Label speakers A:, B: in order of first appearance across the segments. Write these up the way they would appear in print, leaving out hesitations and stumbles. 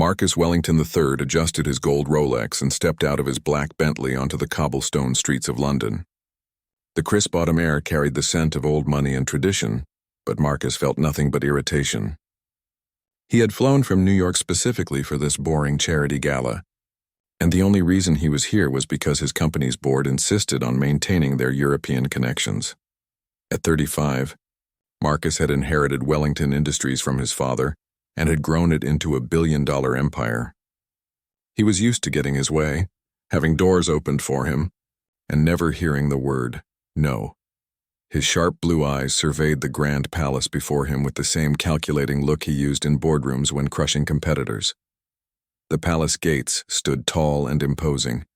A: Marcus Wellington III adjusted his gold Rolex and stepped out of his black Bentley onto the cobblestone streets of London. The crisp autumn air carried the scent of old money and tradition, but Marcus felt nothing but irritation. He had flown from New York specifically for this boring charity gala, and the only reason he was here was because his company's board insisted on maintaining their European connections. At 35, Marcus had inherited Wellington Industries from his father and had grown it into a billion-dollar empire. He was used to getting his way, having doors opened for him, and never hearing the word no. His sharp blue eyes surveyed the grand palace before him with the same calculating look he used in boardrooms when crushing competitors. The palace gates stood tall and imposing,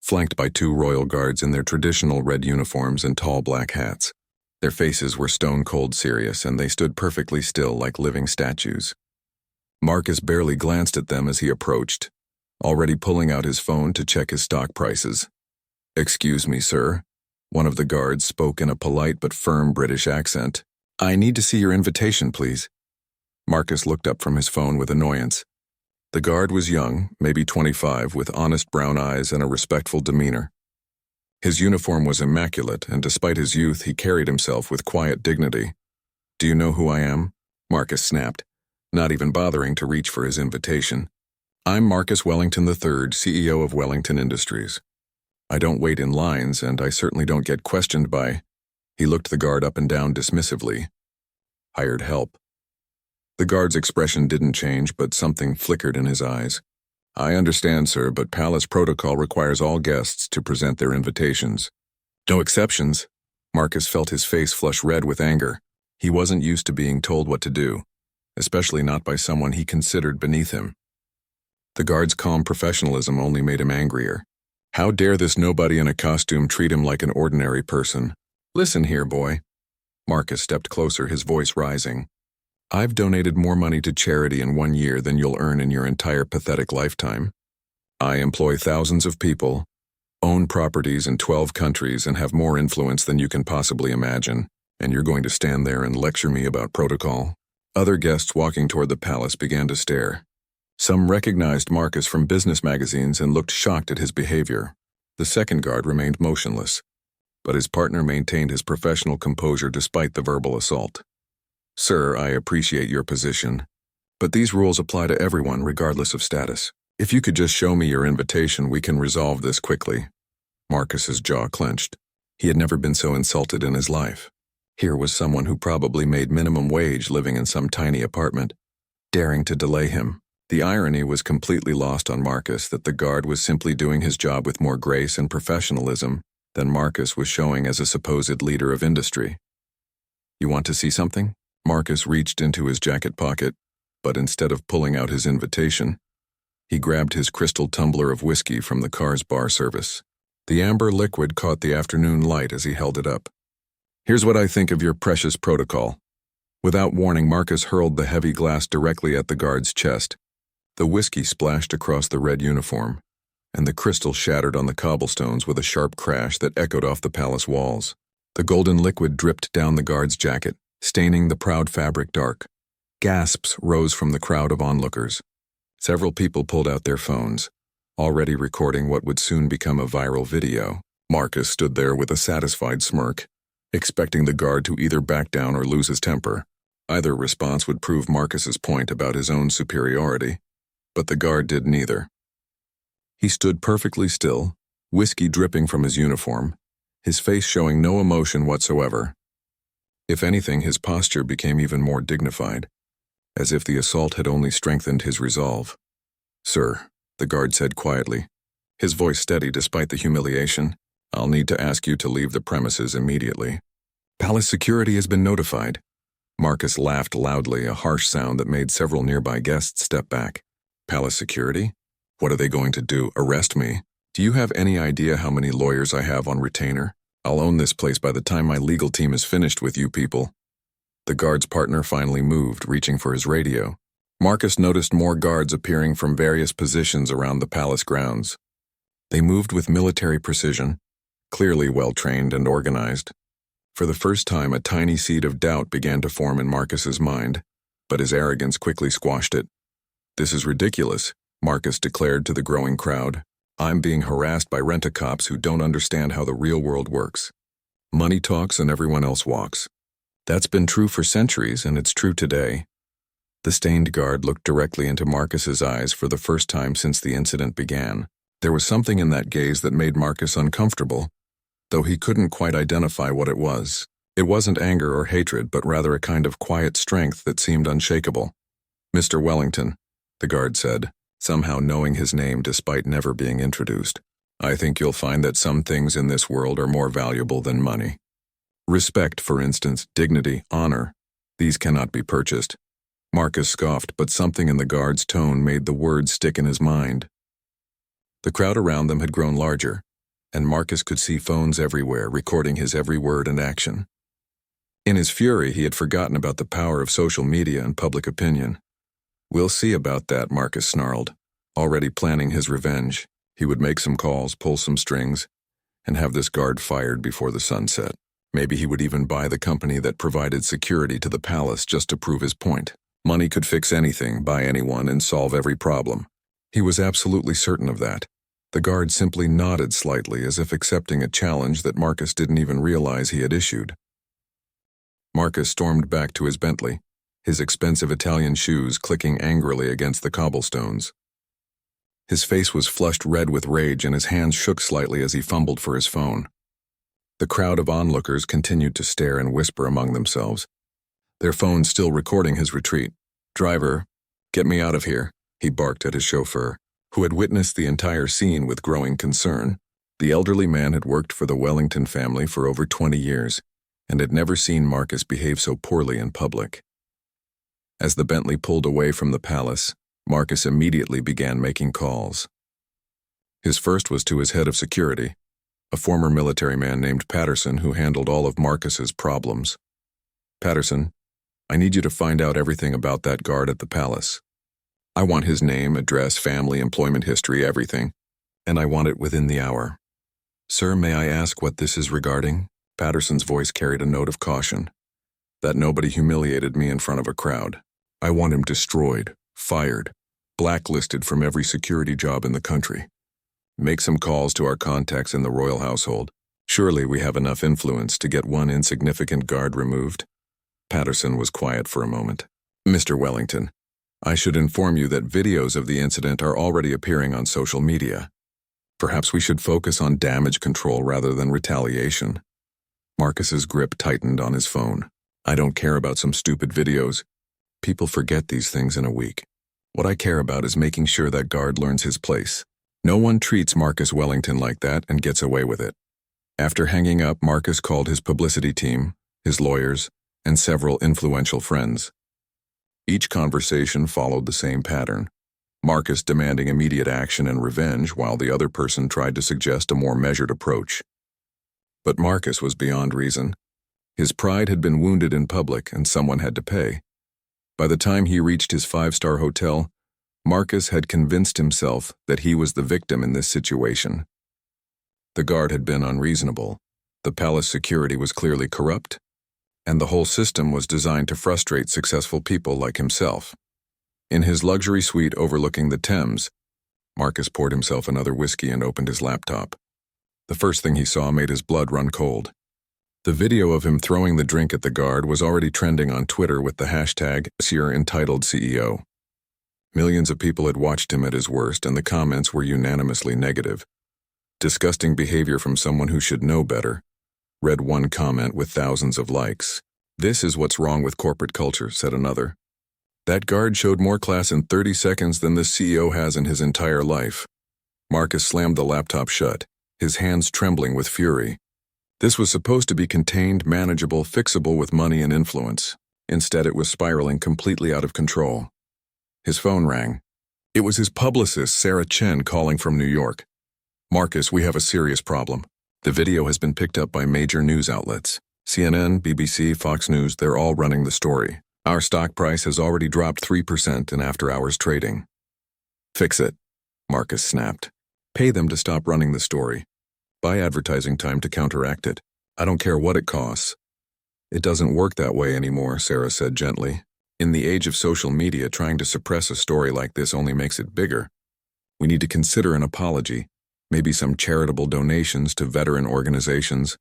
A: flanked by two royal guards in their traditional red uniforms and tall black hats. Their faces were stone-cold serious, and they stood perfectly still like living statues. Marcus barely glanced at them as he approached, already pulling out his phone to check his stock prices. "Excuse me, sir," one of the guards spoke in a polite but firm British accent. "I need to see your invitation, please." Marcus looked up from his phone with annoyance. The guard was young, maybe 25, with honest brown eyes and a respectful demeanor. His uniform was immaculate, and despite his youth, he carried himself with quiet dignity. "Do you know who I am?" Marcus snapped, not even bothering to reach for his invitation. "I'm Marcus Wellington III, CEO of Wellington Industries. I don't wait in lines, and I certainly don't get questioned by—" He looked the guard up and down dismissively. "Hired help." The guard's expression didn't change, but something flickered in his eyes. "I understand, sir, but palace protocol requires all guests to present their invitations." "No exceptions." Marcus felt his face flush red with anger. He wasn't used to being told what to do, especially not by someone he considered beneath him. The guard's calm professionalism only made him angrier. How dare this nobody in a costume treat him like an ordinary person? "Listen here, boy." Marcus stepped closer, his voice rising. "I've donated more money to charity in 1 year than you'll earn in your entire pathetic lifetime. I employ thousands of people, own properties in 12 countries, and have more influence than you can possibly imagine, and you're going to stand there and lecture me about protocol?" Other guests walking toward the palace began to stare. Some recognized Marcus from business magazines and looked shocked at his behavior. The second guard remained motionless, but his partner maintained his professional composure despite the verbal assault. "Sir, I appreciate your position, but these rules apply to everyone regardless of status. If you could just show me your invitation, we can resolve this quickly." Marcus's jaw clenched. He had never been so insulted in his life. Here was someone who probably made minimum wage living in some tiny apartment, daring to delay him. The irony was completely lost on Marcus that the guard was simply doing his job with more grace and professionalism than Marcus was showing as a supposed leader of industry. "You want to see something?" Marcus reached into his jacket pocket, but instead of pulling out his invitation, he grabbed his crystal tumbler of whiskey from the car's bar service. The amber liquid caught the afternoon light as he held it up. "Here's what I think of your precious protocol." Without warning, Marcus hurled the heavy glass directly at the guard's chest. The whiskey splashed across the red uniform, and the crystal shattered on the cobblestones with a sharp crash that echoed off the palace walls. The golden liquid dripped down the guard's jacket, staining the proud fabric dark. Gasps rose from the crowd of onlookers. Several people pulled out their phones, already recording what would soon become a viral video. Marcus stood there with a satisfied smirk, expecting the guard to either back down or lose his temper. Either response would prove Marcus's point about his own superiority, but the guard did neither. He stood perfectly still, whiskey dripping from his uniform, his face showing no emotion whatsoever. If anything, his posture became even more dignified, as if the assault had only strengthened his resolve. "Sir," the guard said quietly, his voice steady despite the humiliation, "I'll need to ask you to leave the premises immediately." "Palace security has been notified." Marcus laughed loudly, a harsh sound that made several nearby guests step back. "Palace security? What are they going to do, arrest me? Do you have any idea how many lawyers I have on retainer? I'll own this place by the time my legal team is finished with you people." The guard's partner finally moved, reaching for his radio. Marcus noticed more guards appearing from various positions around the palace grounds. They moved with military precision, clearly well-trained and organized. For the first time, a tiny seed of doubt began to form in Marcus's mind, but his arrogance quickly squashed it. "This is ridiculous," Marcus declared to the growing crowd. "I'm being harassed by rent-a-cops who don't understand how the real world works. Money talks and everyone else walks. That's been true for centuries, and it's true today." The stained guard looked directly into Marcus's eyes for the first time since the incident began. There was something in that gaze that made Marcus uncomfortable, though he couldn't quite identify what it was. It wasn't anger or hatred, but rather a kind of quiet strength that seemed unshakable. "Mr. Wellington," the guard said, somehow knowing his name despite never being introduced, "I think you'll find that some things in this world are more valuable than money. Respect, for instance, dignity, honor. These cannot be purchased." Marcus scoffed, but something in the guard's tone made the words stick in his mind. The crowd around them had grown larger, and Marcus could see phones everywhere recording his every word and action. In his fury, he had forgotten about the power of social media and public opinion. "We'll see about that," Marcus snarled, already planning his revenge. He would make some calls, pull some strings, and have this guard fired before the sun set. Maybe he would even buy the company that provided security to the palace just to prove his point. Money could fix anything, buy anyone, and solve every problem. He was absolutely certain of that. The guard simply nodded slightly as if accepting a challenge that Marcus didn't even realize he had issued. Marcus stormed back to his Bentley, his expensive Italian shoes clicking angrily against the cobblestones. His face was flushed red with rage and his hands shook slightly as he fumbled for his phone. The crowd of onlookers continued to stare and whisper among themselves, their phones still recording his retreat. "Driver, get me out of here," he barked at his chauffeur, who had witnessed the entire scene with growing concern. The elderly man had worked for the Wellington family for over 20 years and had never seen Marcus behave so poorly in public. As the Bentley pulled away from the palace, Marcus immediately began making calls. His first was to his head of security, a former military man named Patterson who handled all of Marcus's problems. "Patterson, I need you to find out everything about that guard at the palace. I want his name, address, family, employment history, everything, and I want it within the hour." "Sir, may I ask what this is regarding?" Patterson's voice carried a note of caution. "That nobody humiliated me in front of a crowd. I want him destroyed, fired, blacklisted from every security job in the country. Make some calls to our contacts in the royal household. Surely we have enough influence to get one insignificant guard removed." Patterson was quiet for a moment. "Mr. Wellington, I should inform you that videos of the incident are already appearing on social media. Perhaps we should focus on damage control rather than retaliation." Marcus's grip tightened on his phone. "I don't care about some stupid videos. People forget these things in a week. What I care about is making sure that guard learns his place. No one treats Marcus Wellington like that and gets away with it." After hanging up, Marcus called his publicity team, his lawyers, and several influential friends. Each conversation followed the same pattern, Marcus demanding immediate action and revenge while the other person tried to suggest a more measured approach. But Marcus was beyond reason. His pride had been wounded in public and someone had to pay. By the time he reached his 5-star hotel, Marcus had convinced himself that he was the victim in this situation. The guard had been unreasonable, the palace security was clearly corrupt, and the whole system was designed to frustrate successful people like himself. In his luxury suite overlooking the Thames, Marcus poured himself another whiskey and opened his laptop. The first thing he saw made his blood run cold. The video of him throwing the drink at the guard was already trending on Twitter with the hashtag #entitled_CEO. Millions of people had watched him at his worst, and the comments were unanimously negative. "Disgusting behavior from someone who should know better," read one comment with thousands of likes. "This is what's wrong with corporate culture," said another. "That guard showed more class in 30 seconds than the CEO has in his entire life." Marcus slammed the laptop shut, his hands trembling with fury. This was supposed to be contained, manageable, fixable with money and influence. Instead, it was spiraling completely out of control. His phone rang. It was his publicist, Sarah Chen, calling from New York. "Marcus, we have a serious problem. The video has been picked up by major news outlets. CNN, BBC, Fox News, they're all running the story. Our stock price has already dropped 3% in after-hours trading." "Fix it," Marcus snapped. "Pay them to stop running the story. Buy advertising time to counteract it. I don't care what it costs." "It doesn't work that way anymore," Sarah said gently. In the age of social media, trying to suppress a story like this only makes it bigger. We need to consider an apology, maybe some charitable donations to veteran organizations.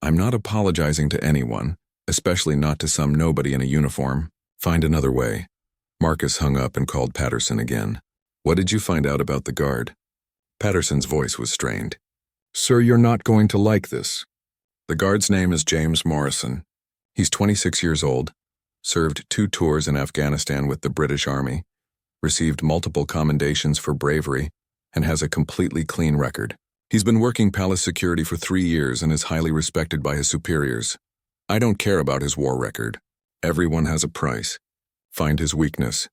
A: I'm not apologizing to anyone, especially not to some nobody in a uniform. Find another way. Marcus hung up and called Patterson again. What did you find out about the guard? Patterson's voice was strained. Sir, you're not going to like this. The guard's name is James Morrison. He's 26 years old, served 2 tours in Afghanistan with the British Army, received multiple commendations for bravery, and has a completely clean record. He's been working palace security for 3 years and is highly respected by his superiors. I don't care about his war record. Everyone has a price. Find his weakness.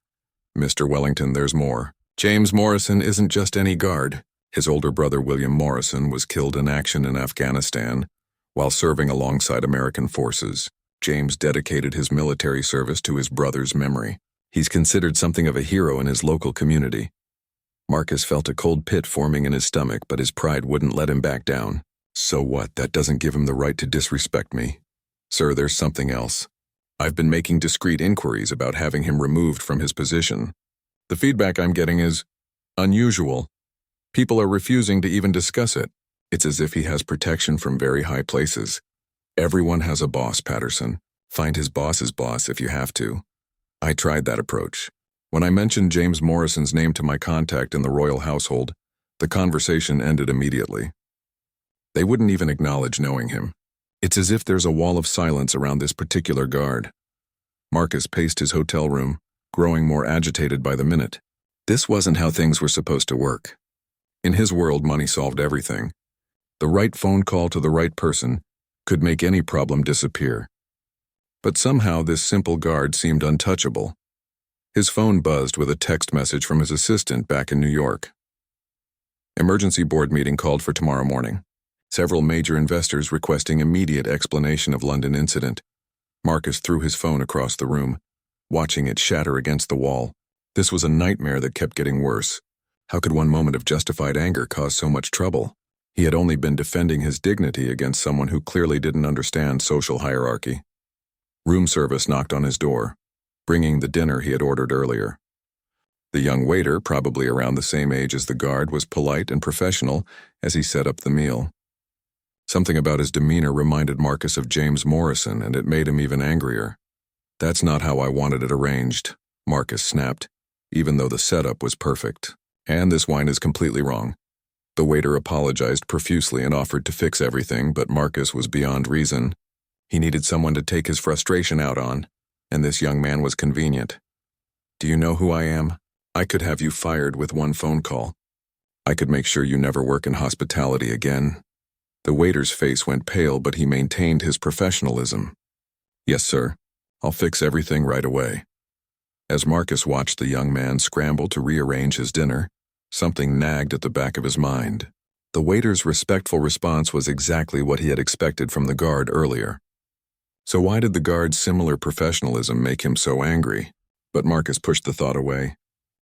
A: Mr. Wellington, there's more. James Morrison isn't just any guard. His older brother William Morrison was killed in action in Afghanistan while serving alongside American forces. James dedicated his military service to his brother's memory. He's considered something of a hero in his local community. Marcus felt a cold pit forming in his stomach, but his pride wouldn't let him back down. So what? That doesn't give him the right to disrespect me. Sir, there's something else. I've been making discreet inquiries about having him removed from his position. The feedback I'm getting is unusual. People are refusing to even discuss it. It's as if he has protection from very high places. Everyone has a boss, Patterson. Find his boss's boss if you have to. I tried that approach. When I mentioned James Morrison's name to my contact in the royal household, the conversation ended immediately. They wouldn't even acknowledge knowing him. It's as if there's a wall of silence around this particular guard. Marcus paced his hotel room, growing more agitated by the minute. This wasn't how things were supposed to work. In his world, money solved everything. The right phone call to the right person could make any problem disappear. But somehow this simple guard seemed untouchable. His phone buzzed with a text message from his assistant back in New York. Emergency board meeting called for tomorrow morning. Several major investors requesting immediate explanation of London incident. Marcus threw his phone across the room, watching it shatter against the wall. This was a nightmare that kept getting worse. How could one moment of justified anger cause so much trouble? He had only been defending his dignity against someone who clearly didn't understand social hierarchy. Room service knocked on his door, bringing the dinner he had ordered earlier. The young waiter, probably around the same age as the guard, was polite and professional as he set up the meal. Something about his demeanor reminded Marcus of James Morrison, and it made him even angrier. That's not how I wanted it arranged, Marcus snapped, even though the setup was perfect. And this wine is completely wrong. The waiter apologized profusely and offered to fix everything, but Marcus was beyond reason. He needed someone to take his frustration out on, and this young man was convenient. Do you know who I am? I could have you fired with one phone call. I could make sure you never work in hospitality again. The waiter's face went pale, but he maintained his professionalism. Yes, sir. I'll fix everything right away. As Marcus watched the young man scramble to rearrange his dinner, something nagged at the back of his mind. The waiter's respectful response was exactly what he had expected from the guard earlier. So why did the guard's similar professionalism make him so angry? But Marcus pushed the thought away.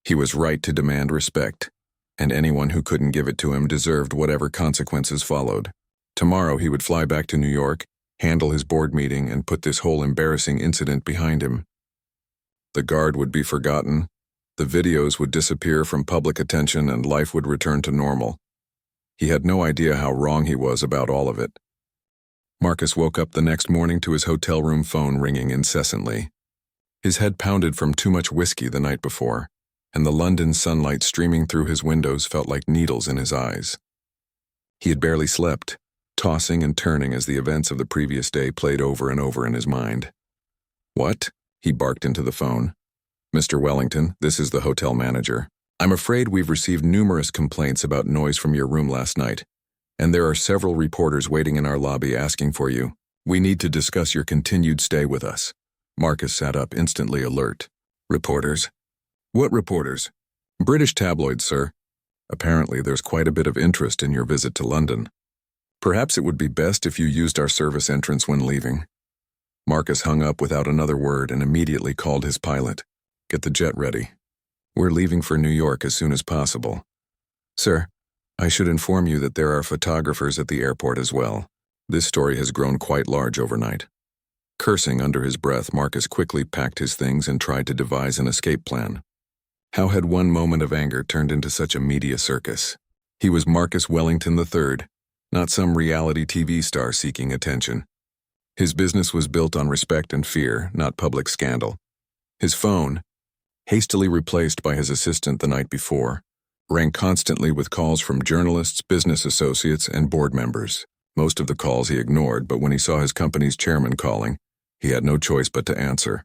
A: He was right to demand respect, and anyone who couldn't give it to him deserved whatever consequences followed. Tomorrow he would fly back to New York, handle his board meeting, and put this whole embarrassing incident behind him. The guard would be forgotten, the videos would disappear from public attention, and life would return to normal. He had no idea how wrong he was about all of it. Marcus woke up the next morning to his hotel room phone ringing incessantly. His head pounded from too much whiskey the night before, and the London sunlight streaming through his windows felt like needles in his eyes. He had barely slept, tossing and turning as the events of the previous day played over and over in his mind. What? He barked into the phone. Mr. Wellington, this is the hotel manager. I'm afraid we've received numerous complaints about noise from your room last night, and there are several reporters waiting in our lobby asking for you. We need to discuss your continued stay with us. Marcus sat up, instantly alert. Reporters? What reporters? British tabloids, sir. Apparently there's quite a bit of interest in your visit to London. Perhaps it would be best if you used our service entrance when leaving. Marcus hung up without another word and immediately called his pilot. Get the jet ready. We're leaving for New York as soon as possible. Sir, I should inform you that there are photographers at the airport as well. This story has grown quite large overnight. Cursing under his breath, Marcus quickly packed his things and tried to devise an escape plan. How had one moment of anger turned into such a media circus? He was Marcus Wellington III, not some reality TV star seeking attention. His business was built on respect and fear, not public scandal. His phone, hastily replaced by his assistant the night before, rang constantly with calls from journalists, business associates, and board members. Most of the calls he ignored, but when he saw his company's chairman calling, he had no choice but to answer.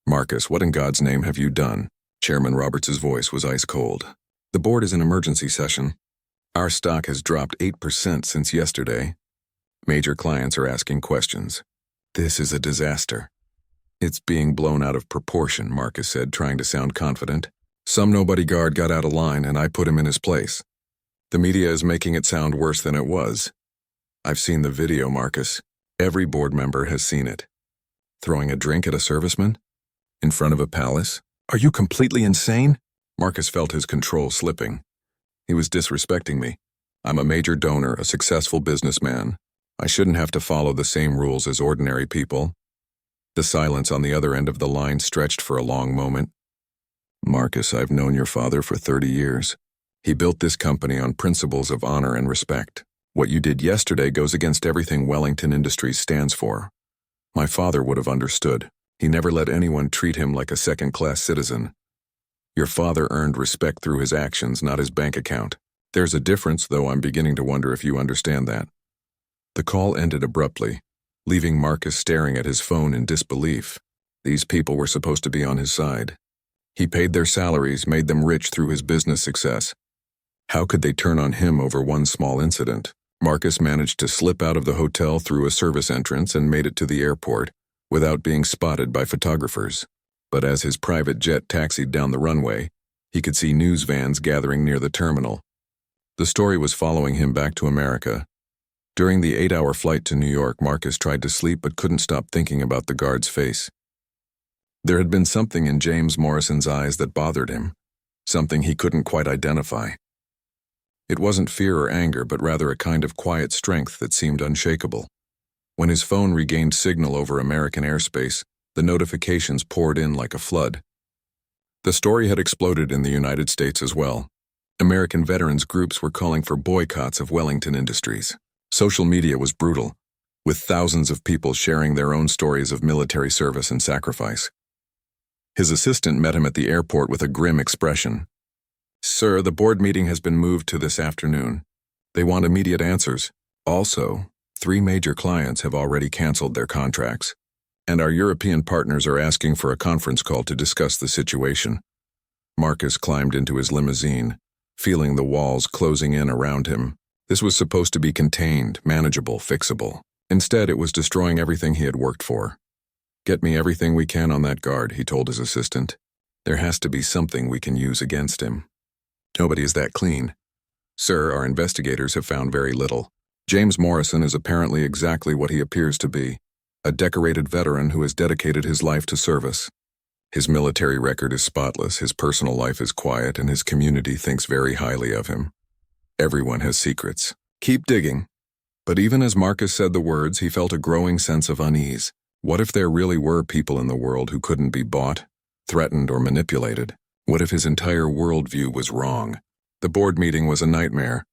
A: "Marcus, what in God's name have you done?" Chairman Roberts' voice was ice cold. "The board is in emergency session. Our stock has dropped 8% since yesterday. Major clients are asking questions. This is a disaster." "It's being blown out of proportion," Marcus said, trying to sound confident. "Some nobody guard got out of line and I put him in his place. The media is making it sound worse than it was. I've seen the video, Marcus. Every board member has seen it. Throwing a drink at a serviceman? In front of a palace? Are you completely insane?" Marcus felt his control slipping. He was disrespecting me. I'm a major donor, a successful businessman. I shouldn't have to follow the same rules as ordinary people. The silence on the other end of the line stretched for a long moment. "Marcus, I've known your father for 30 years. He built this company on principles of honor and respect. What you did yesterday goes against everything Wellington Industries stands for. My father would have understood. He never let anyone treat him like a second-class citizen. Your father earned respect through his actions, not his bank account. There's a difference, though I'm beginning to wonder if you understand that." The call ended abruptly, leaving Marcus staring at his phone in disbelief. These people were supposed to be on his side. He paid their salaries, made them rich through his business success. How could they turn on him over one small incident? Marcus managed to slip out of the hotel through a service entrance and made it to the airport without being spotted by photographers. But as his private jet taxied down the runway, he could see news vans gathering near the terminal. The story was following him back to America. During the 8-hour flight to New York, Marcus tried to sleep but couldn't stop thinking about the guard's face. There had been something in James Morrison's eyes that bothered him, something he couldn't quite identify. It wasn't fear or anger, but rather a kind of quiet strength that seemed unshakable. When his phone regained signal over American airspace, the notifications poured in like a flood. The story had exploded in the United States as well. American veterans groups were calling for boycotts of Wellington Industries. Social media was brutal, with thousands of people sharing their own stories of military service and sacrifice. His assistant met him at the airport with a grim expression. "Sir, the board meeting has been moved to this afternoon. They want immediate answers. Also, 3 major clients have already canceled their contracts, and our European partners are asking for a conference call to discuss the situation." Marcus climbed into his limousine, feeling the walls closing in around him. This was supposed to be contained, manageable, fixable. Instead, it was destroying everything he had worked for. "Get me everything we can on that guard," he told his assistant. "There has to be something we can use against him." "Nobody is that clean. Sir, our investigators have found very little. James Morrison is apparently exactly what he appears to be, a decorated veteran who has dedicated his life to service. His military record is spotless, his personal life is quiet, and his community thinks very highly of him. Everyone has secrets. Keep digging." But even as Marcus said the words, he felt a growing sense of unease. What if there really were people in the world who couldn't be bought, threatened, or manipulated? What if his entire worldview was wrong? The board meeting was a nightmare.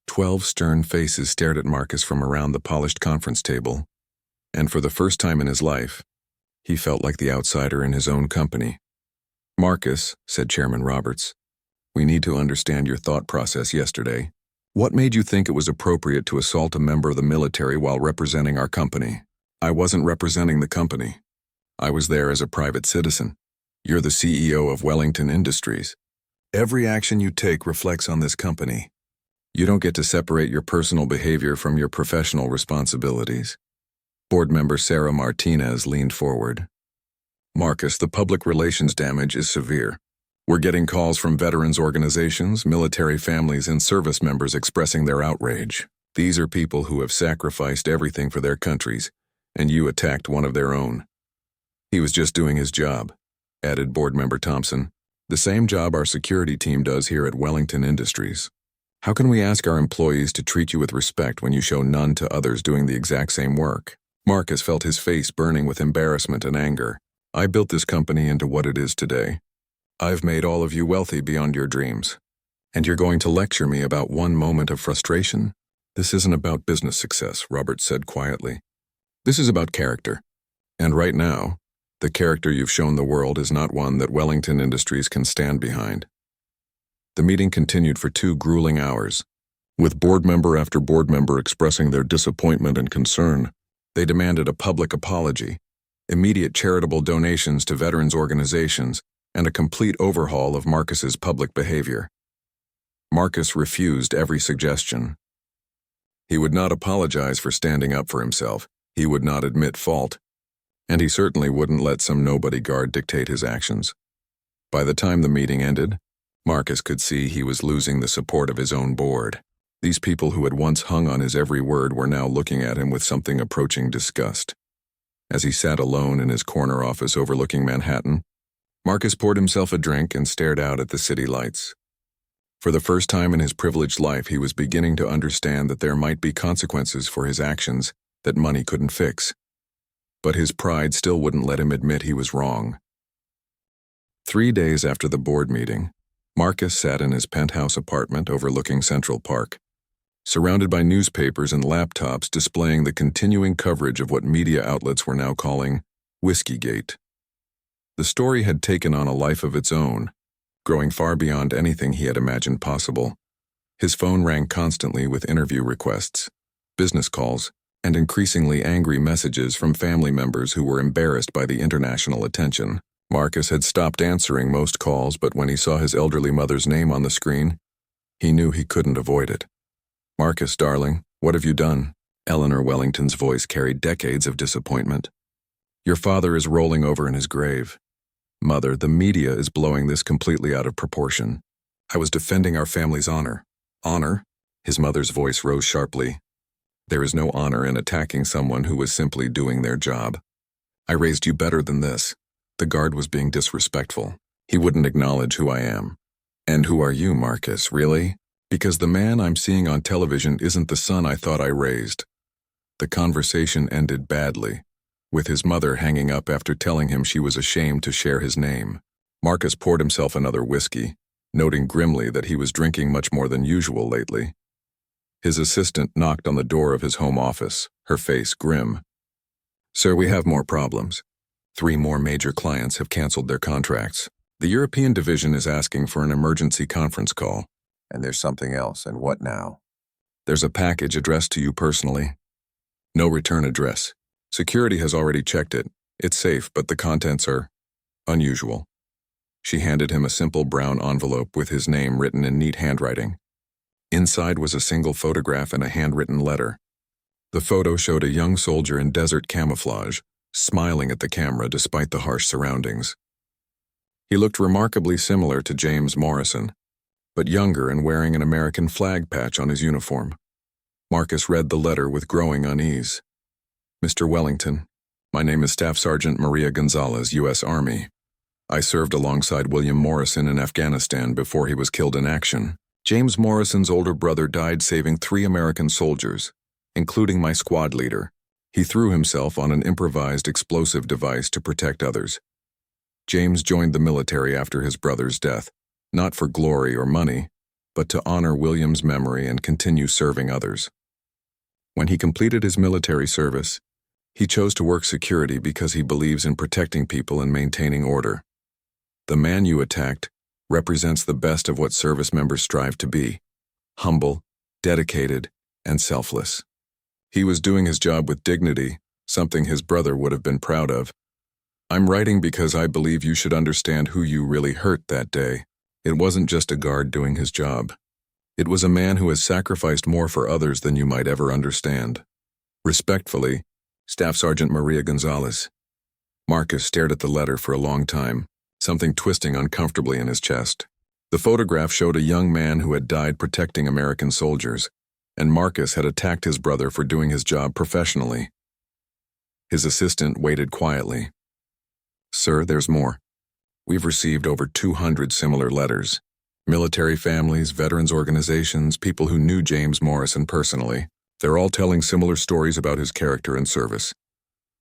A: 12 stern faces stared at Marcus from around the polished conference table, and for the first time in his life, he felt like the outsider in his own company. "Marcus," said Chairman Roberts, "we need to understand your thought process yesterday. What made you think it was appropriate to assault a member of the military while representing our company?" "I wasn't representing the company. I was there as a private citizen. You're the CEO of Wellington Industries. Every action you take reflects on this company. You don't get to separate your personal behavior from your professional responsibilities." Board member Sarah Martinez leaned forward. "Marcus, the public relations damage is severe. We're getting calls from veterans organizations, military families, and service members expressing their outrage. These are people who have sacrificed everything for their countries, and you attacked one of their own." "He was just doing his job," added board member Thompson. "The same job our security team does here at Wellington Industries. How can we ask our employees to treat you with respect when you show none to others doing the exact same work?" Marcus felt his face burning with embarrassment and anger. I built this company into what it is today. I've made all of you wealthy beyond your dreams. And you're going to lecture me about one moment of frustration? This isn't about business success, Robert said quietly. This is about character. And right now, the character you've shown the world is not one that Wellington Industries can stand behind. The meeting continued for 2 grueling hours. With board member after board member expressing their disappointment and concern, they demanded a public apology, immediate charitable donations to veterans organizations, and a complete overhaul of Marcus's public behavior. Marcus refused every suggestion. He would not apologize for standing up for himself, he would not admit fault, and he certainly wouldn't let some nobody guard dictate his actions. By the time the meeting ended, Marcus could see he was losing the support of his own board. These people who had once hung on his every word were now looking at him with something approaching disgust. As he sat alone in his corner office overlooking Manhattan, Marcus poured himself a drink and stared out at the city lights. For the first time in his privileged life, he was beginning to understand that there might be consequences for his actions that money couldn't fix. But his pride still wouldn't let him admit he was wrong. 3 days after the board meeting, Marcus sat in his penthouse apartment overlooking Central Park, surrounded by newspapers and laptops displaying the continuing coverage of what media outlets were now calling Whiskygate. The story had taken on a life of its own, growing far beyond anything he had imagined possible. His phone rang constantly with interview requests, business calls, and increasingly angry messages from family members who were embarrassed by the international attention. Marcus had stopped answering most calls, but when he saw his elderly mother's name on the screen, he knew he couldn't avoid it. "Marcus, darling, what have you done?" Eleanor Wellington's voice carried decades of disappointment. "Your father is rolling over in his grave. Mother, the media is blowing this completely out of proportion. I was defending our family's honor." "Honor?" His mother's voice rose sharply. "There is no honor in attacking someone who was simply doing their job. I raised you better than this." The guard was being disrespectful. "He wouldn't acknowledge who I am." "And who are you, Marcus, really? Because the man I'm seeing on television isn't the son I thought I raised." The conversation ended badly, with his mother hanging up after telling him she was ashamed to share his name. Marcus poured himself another whiskey, noting grimly that he was drinking much more than usual lately. His assistant knocked on the door of his home office, her face grim. "Sir, we have more problems. 3 more major clients have canceled their contracts. The European division is asking for an emergency conference call. And there's something else, and what now? There's a package addressed to you personally. No return address. Security has already checked it. It's safe, but the contents are unusual." She handed him a simple brown envelope with his name written in neat handwriting. Inside was a single photograph and a handwritten letter. The photo showed a young soldier in desert camouflage, smiling at the camera despite the harsh surroundings. He looked remarkably similar to James Morrison, but younger and wearing an American flag patch on his uniform. Marcus read the letter with growing unease. "Mr. Wellington, my name is Staff Sergeant Maria Gonzalez, U.S. Army. I served alongside William Morrison in Afghanistan before he was killed in action. James Morrison's older brother died saving 3 American soldiers, including my squad leader. He threw himself on an improvised explosive device to protect others. James joined the military after his brother's death, not for glory or money, but to honor William's memory and continue serving others. When he completed his military service, he chose to work security because he believes in protecting people and maintaining order. The man you attacked represents the best of what service members strive to be: humble, dedicated, and selfless. He was doing his job with dignity, something his brother would have been proud of. I'm writing because I believe you should understand who you really hurt that day. It wasn't just a guard doing his job. It was a man who has sacrificed more for others than you might ever understand. Respectfully, Staff Sergeant Maria Gonzalez." Marcus stared at the letter for a long time, something twisting uncomfortably in his chest. The photograph showed a young man who had died protecting American soldiers, and Marcus had attacked his brother for doing his job professionally. His assistant waited quietly. "Sir, there's more. We've received over 200 similar letters. Military families, veterans organizations, people who knew James Morrison personally. They're all telling similar stories about his character and service.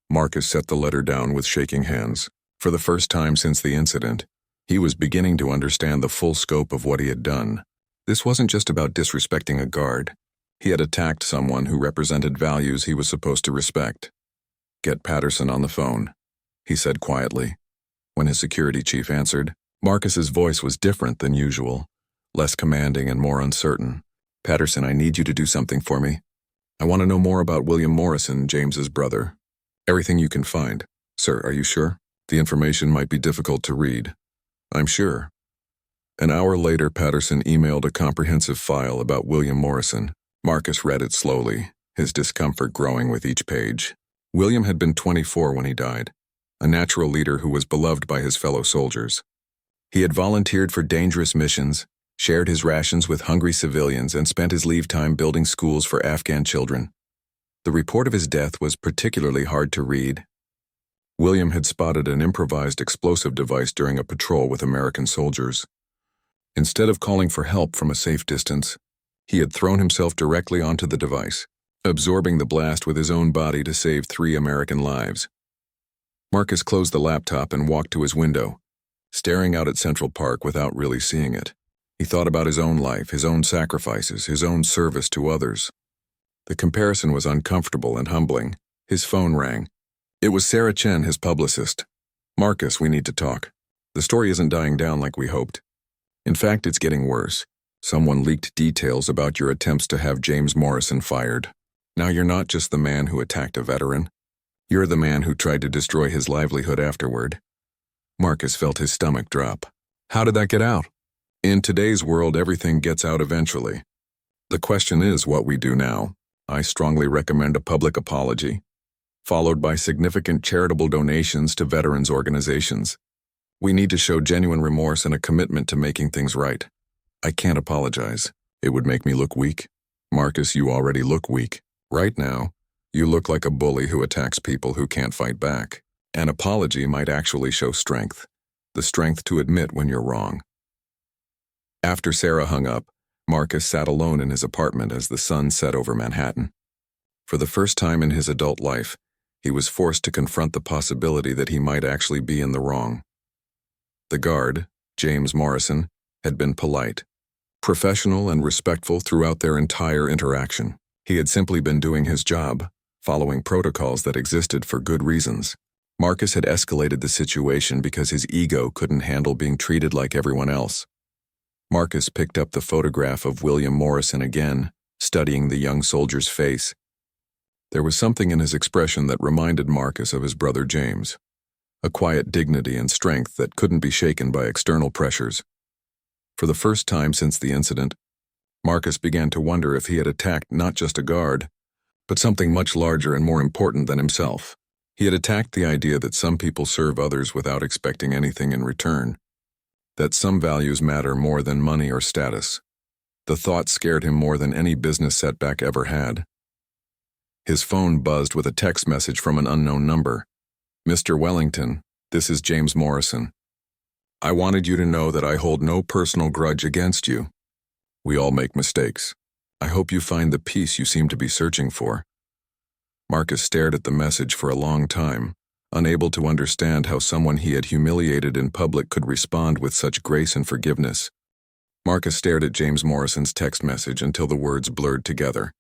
A: Marcus set the letter down with shaking hands. For the first time since the incident, he was beginning to understand the full scope of what he had done. This wasn't just about disrespecting a guard. He had attacked someone who represented values he was supposed to respect. "Get Patterson on the phone," he said quietly. When his security chief answered, Marcus's voice was different than usual, less commanding and more uncertain. "Patterson, I need you to do something for me. I want to know more about William Morrison, James's brother. Everything you can find." "Sir, are you sure? The information might be difficult to read." "I'm sure." An hour later, Patterson emailed a comprehensive file about William Morrison. Marcus read it slowly, his discomfort growing with each page. William had been 24 when he died, a natural leader who was beloved by his fellow soldiers. He had volunteered for dangerous missions, shared his rations with hungry civilians, and spent his leave time building schools for Afghan children. The report of his death was particularly hard to read. William had spotted an improvised explosive device during a patrol with American soldiers. Instead of calling for help from a safe distance, he had thrown himself directly onto the device, absorbing the blast with his own body to save 3 American lives. Marcus closed the laptop and walked to his window, staring out at Central Park without really seeing it. He thought about his own life, his own sacrifices, his own service to others. The comparison was uncomfortable and humbling. His phone rang. It was Sarah Chen, his publicist. "Marcus, we need to talk. The story isn't dying down like we hoped. In fact, it's getting worse. Someone leaked details about your attempts to have James Morrison fired. Now you're not just the man who attacked a veteran. You're the man who tried to destroy his livelihood afterward." Marcus felt his stomach drop. How did that get out? In today's world, everything gets out eventually. The question is what we do now. I strongly recommend a public apology, followed by significant charitable donations to veterans organizations. We need to show genuine remorse and a commitment to making things right. I can't apologize. It would make me look weak. Marcus, you already look weak. Right now, you look like a bully who attacks people who can't fight back. An apology might actually show strength, the strength to admit when you're wrong. After Sarah hung up, Marcus sat alone in his apartment as the sun set over Manhattan. For the first time in his adult life, he was forced to confront the possibility that he might actually be in the wrong. The guard, James Morrison, had been polite, professional and respectful throughout their entire interaction. He had simply been doing his job, following protocols that existed for good reasons. Marcus had escalated the situation because his ego couldn't handle being treated like everyone else. Marcus picked up the photograph of William Morrison again, studying the young soldier's face. There was something in his expression that reminded Marcus of his brother James, a quiet dignity and strength that couldn't be shaken by external pressures. For the first time since the incident, Marcus began to wonder if he had attacked not just a guard, but something much larger and more important than himself. He had attacked the idea that some people serve others without expecting anything in return, that some values matter more than money or status. The thought scared him more than any business setback ever had. His phone buzzed with a text message from an unknown number. "Mr. Wellington, this is James Morrison. I wanted you to know that I hold no personal grudge against you. We all make mistakes. I hope you find the peace you seem to be searching for." Marcus stared at the message for a long time, unable to understand how someone he had humiliated in public could respond with such grace and forgiveness. Marcus stared at James Morrison's text message until the words blurred together.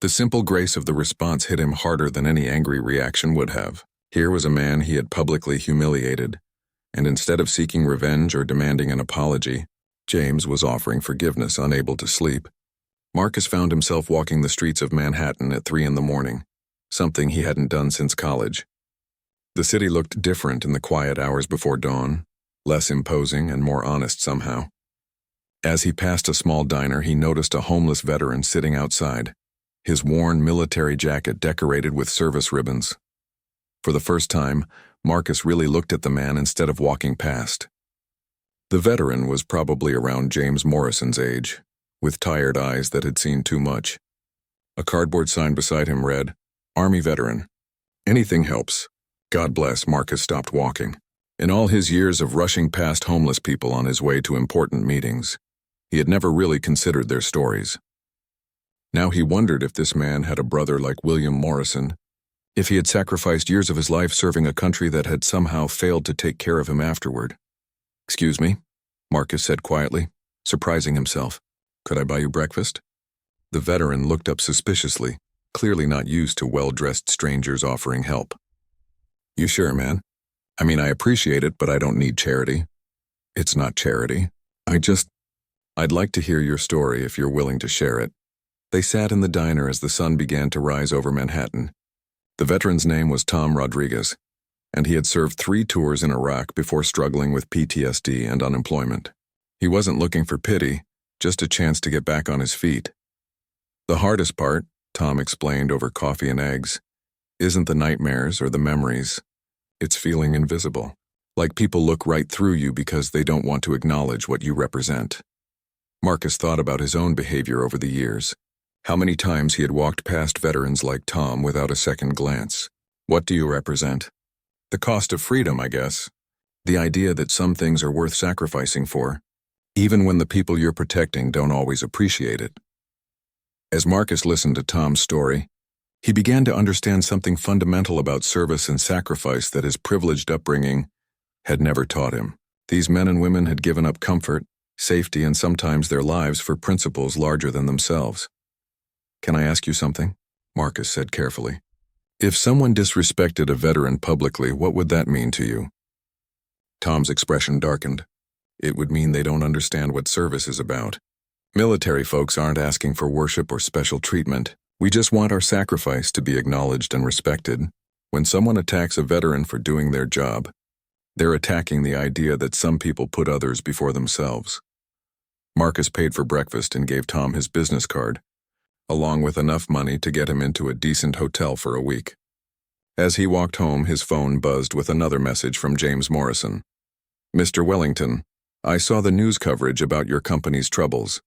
A: The simple grace of the response hit him harder than any angry reaction would have. Here was a man he had publicly humiliated, and instead of seeking revenge or demanding an apology, James was offering forgiveness, unable to sleep. Marcus found himself walking the streets of Manhattan at 3 a.m, something he hadn't done since college. The city looked different in the quiet hours before dawn, less imposing and more honest somehow. As he passed a small diner, he noticed a homeless veteran sitting outside, his worn military jacket decorated with service ribbons. For the first time, Marcus really looked at the man instead of walking past. The veteran was probably around James Morrison's age, with tired eyes that had seen too much. A cardboard sign beside him read, "Army Veteran. Anything helps. God bless." Marcus stopped walking. In all his years of rushing past homeless people on his way to important meetings, he had never really considered their stories. Now he wondered if this man had a brother like William Morrison, If he had sacrificed years of his life serving a country that had somehow failed to take care of him afterward. "Excuse me," Marcus said quietly, surprising himself. "Could I buy you breakfast?" The veteran looked up suspiciously, clearly not used to well-dressed strangers offering help. "You sure, man? I mean, I appreciate it, but I don't need charity." "It's not charity. I'd like to hear your story if you're willing to share it." They sat in the diner as the sun began to rise over Manhattan. The veteran's name was Tom Rodriguez, and he had served 3 tours in Iraq before struggling with PTSD and unemployment. He wasn't looking for pity, just a chance to get back on his feet. "The hardest part," Tom explained over coffee and eggs, "isn't the nightmares or the memories. It's feeling invisible. Like people look right through you because they don't want to acknowledge what you represent." Marcus thought about his own behavior over the years. How many times he had walked past veterans like Tom without a second glance. "What do you represent?" "The cost of freedom, I guess. The idea that some things are worth sacrificing for, even when the people you're protecting don't always appreciate it." As Marcus listened to Tom's story, he began to understand something fundamental about service and sacrifice that his privileged upbringing had never taught him. These men and women had given up comfort, safety, and sometimes their lives for principles larger than themselves. "Can I ask you something?" Marcus said carefully. "If someone disrespected a veteran publicly, what would that mean to you?" Tom's expression darkened. "It would mean they don't understand what service is about. Military folks aren't asking for worship or special treatment. We just want our sacrifice to be acknowledged and respected. When someone attacks a veteran for doing their job, they're attacking the idea that some people put others before themselves." Marcus paid for breakfast and gave Tom his business card, along with enough money to get him into a decent hotel for a week. As he walked home, his phone buzzed with another message from James Morrison. "Mr. Wellington, I saw the news coverage about your company's troubles.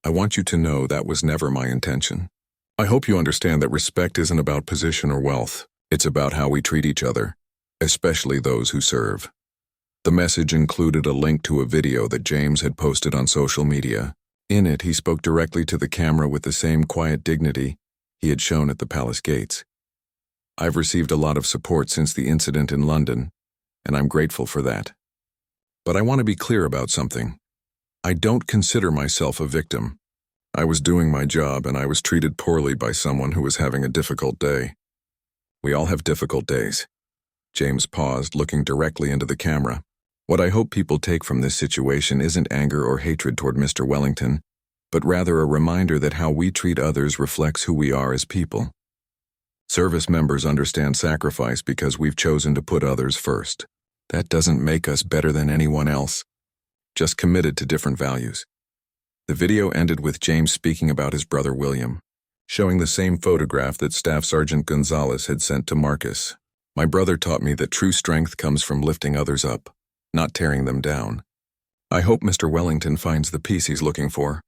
A: I want you to know that was never my intention. I hope you understand that respect isn't about position or wealth. It's about how we treat each other, especially those who serve." The message included a link to a video that James had posted on social media. In it, he spoke directly to the camera with the same quiet dignity he had shown at the palace gates. "I've received a lot of support since the incident in London, and I'm grateful for that. But I want to be clear about something. I don't consider myself a victim. I was doing my job and I was treated poorly by someone who was having a difficult day. We all have difficult days." James paused, looking directly into the camera. "What I hope people take from this situation isn't anger or hatred toward Mr. Wellington, but rather a reminder that how we treat others reflects who we are as people. Service members understand sacrifice because we've chosen to put others first. That doesn't make us better than anyone else, just committed to different values." The video ended with James speaking about his brother William, showing the same photograph that Staff Sergeant Gonzalez had sent to Marcus. "My brother taught me that true strength comes from lifting others up, not tearing them down. I hope Mr. Wellington finds the peace he's looking for,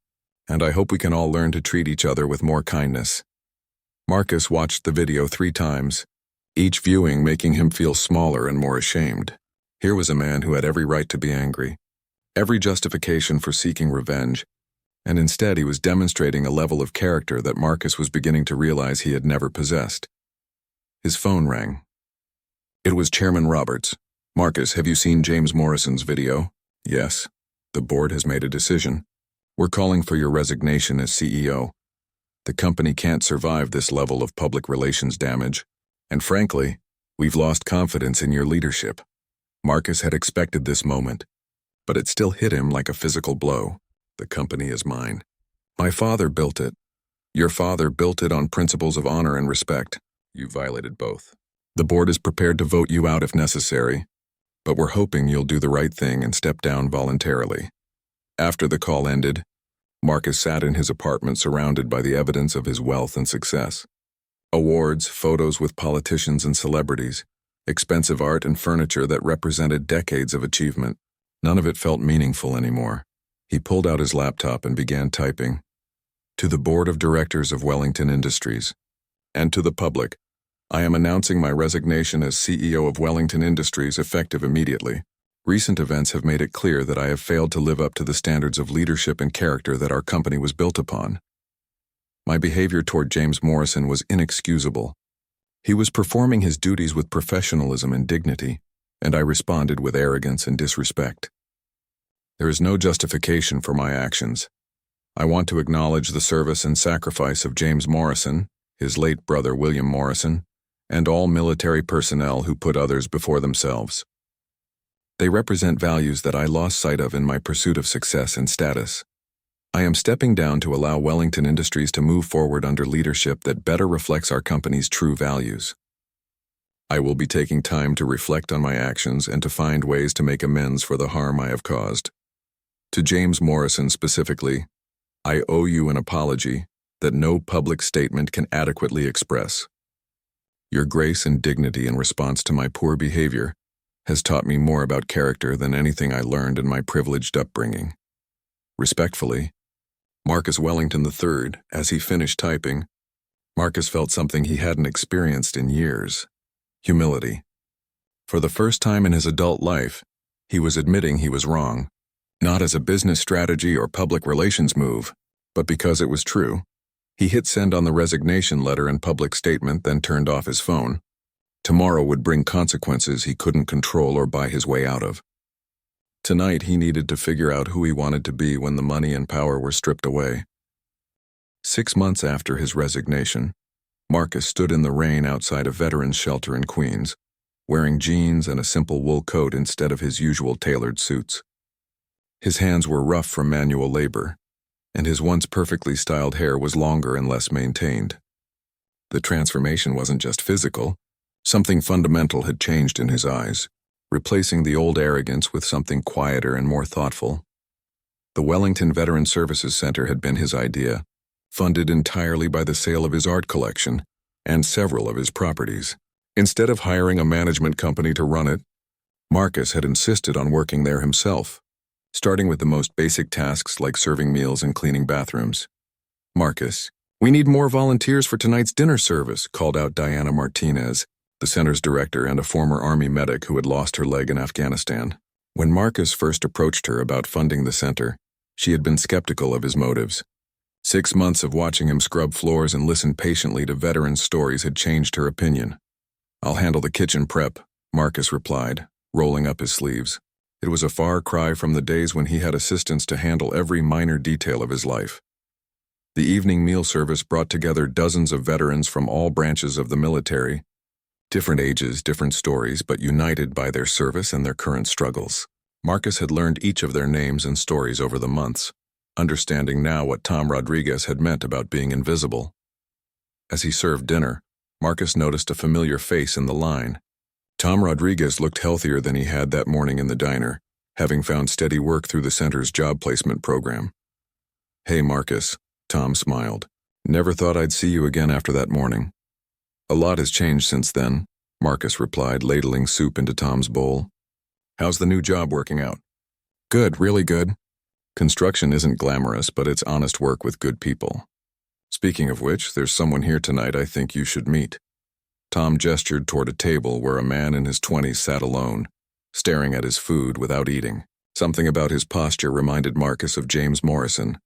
A: and I hope we can all learn to treat each other with more kindness." Marcus watched the video 3 times, each viewing making him feel smaller and more ashamed. Here was a man who had every right to be angry, every justification for seeking revenge, and instead he was demonstrating a level of character that Marcus was beginning to realize he had never possessed. His phone rang. It was Chairman Roberts. "Marcus, have you seen James Morrison's video?" "Yes. The board has made a decision. We're calling for your resignation as CEO. The company can't survive this level of public relations damage, and frankly, we've lost confidence in your leadership." Marcus had expected this moment, but it still hit him like a physical blow. "The company is mine. My father built it. Your father built it on principles of honor and respect. You violated both. The board is prepared to vote you out if necessary, but we're hoping you'll do the right thing and step down voluntarily." After the call ended, Marcus sat in his apartment surrounded by the evidence of his wealth and success. Awards, photos with politicians and celebrities, expensive art and furniture that represented decades of achievement. None of it felt meaningful anymore. He pulled out his laptop and began typing. "To the Board of Directors of Wellington Industries, and to the public, I am announcing my resignation as CEO of Wellington Industries effective immediately. Recent events have made it clear that I have failed to live up to the standards of leadership and character that our company was built upon. My behavior toward James Morrison was inexcusable. He was performing his duties with professionalism and dignity, and I responded with arrogance and disrespect. There is no justification for my actions. I want to acknowledge the service and sacrifice of James Morrison, his late brother William Morrison, and all military personnel who put others before themselves. They represent values that I lost sight of in my pursuit of success and status. I am stepping down to allow Wellington Industries to move forward under leadership that better reflects our company's true values. I will be taking time to reflect on my actions and to find ways to make amends for the harm I have caused. To James Morrison specifically, I owe you an apology that no public statement can adequately express. Your grace and dignity in response to my poor behavior has taught me more about character than anything I learned in my privileged upbringing. Respectfully, Marcus Wellington III. As he finished typing, Marcus felt something he hadn't experienced in years: humility. For the first time in his adult life, he was admitting he was wrong, not as a business strategy or public relations move, but because it was true. He hit send on the resignation letter and public statement, then turned off his phone. Tomorrow would bring consequences he couldn't control or buy his way out of. Tonight he needed to figure out who he wanted to be when the money and power were stripped away. 6 months after his resignation, Marcus stood in the rain outside a veterans' shelter in Queens, wearing jeans and a simple wool coat instead of his usual tailored suits. His hands were rough from manual labor, and his once perfectly styled hair was longer and less maintained. The transformation wasn't just physical. Something fundamental had changed in his eyes, replacing the old arrogance with something quieter and more thoughtful. The Wellington Veteran Services Center had been his idea, funded entirely by the sale of his art collection and several of his properties. Instead of hiring a management company to run it, Marcus had insisted on working there himself, starting with the most basic tasks like serving meals and cleaning bathrooms. "Marcus, we need more volunteers for tonight's dinner service," called out Diana Martinez, the center's director and a former Army medic who had lost her leg in Afghanistan. When Marcus first approached her about funding the center, she had been skeptical of his motives. 6 months of watching him scrub floors and listen patiently to veterans' stories had changed her opinion. "I'll handle the kitchen prep," Marcus replied, rolling up his sleeves. It was a far cry from the days when he had assistants to handle every minor detail of his life. The evening meal service brought together dozens of veterans from all branches of the military, different ages, different stories, but united by their service and their current struggles. Marcus had learned each of their names and stories over the months, understanding now what Tom Rodriguez had meant about being invisible. As he served dinner, Marcus noticed a familiar face in the line. Tom Rodriguez looked healthier than he had that morning in the diner, having found steady work through the center's job placement program. "Hey, Marcus," Tom smiled. "Never thought I'd see you again after that morning." "A lot has changed since then," Marcus replied, ladling soup into Tom's bowl. "How's the new job working out?" "Good, really good. Construction isn't glamorous, but it's honest work with good people. Speaking of which, there's someone here tonight I think you should meet." Tom gestured toward a table where a man in his 20s sat alone, staring at his food without eating. Something about his posture reminded Marcus of James Morrison,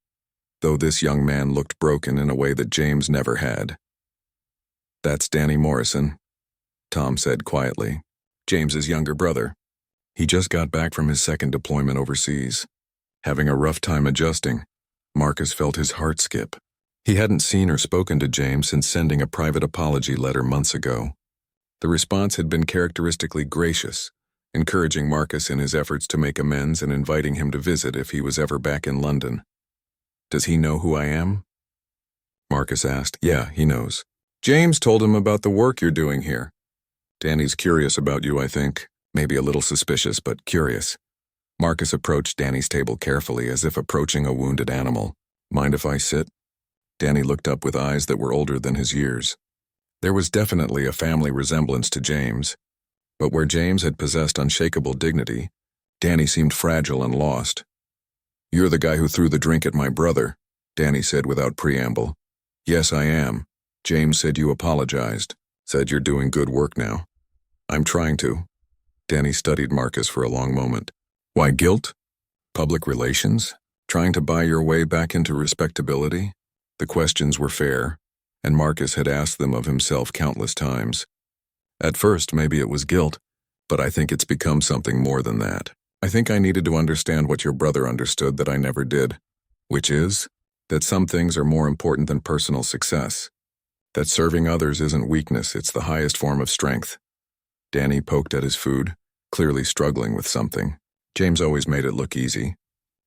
A: though this young man looked broken in a way that James never had. "That's Danny Morrison," Tom said quietly, "James's younger brother. He just got back from his second deployment overseas. Having a rough time adjusting." Marcus felt his heart skip. He hadn't seen or spoken to James since sending a private apology letter months ago. The response had been characteristically gracious, encouraging Marcus in his efforts to make amends and inviting him to visit if he was ever back in London. "Does he know who I am?" Marcus asked. "Yeah, he knows. James told him about the work you're doing here. Danny's curious about you, I think. Maybe a little suspicious, but curious." Marcus approached Danny's table carefully, as if approaching a wounded animal. "Mind if I sit?" Danny looked up with eyes that were older than his years. There was definitely a family resemblance to James, but where James had possessed unshakable dignity, Danny seemed fragile and lost. "You're the guy who threw the drink at my brother," Danny said without preamble. "Yes, I am. James said you apologized, said you're doing good work now." "I'm trying to." Danny studied Marcus for a long moment. "Why, guilt? Public relations? Trying to buy your way back into respectability?" The questions were fair, and Marcus had asked them of himself countless times. At first, maybe it was guilt, but I think it's become something more than that. I think I needed to understand what your brother understood that I never did, which is that some things are more important than personal success. That serving others isn't weakness, it's the highest form of strength. Danny poked at his food, clearly struggling with something. James always made it look easy.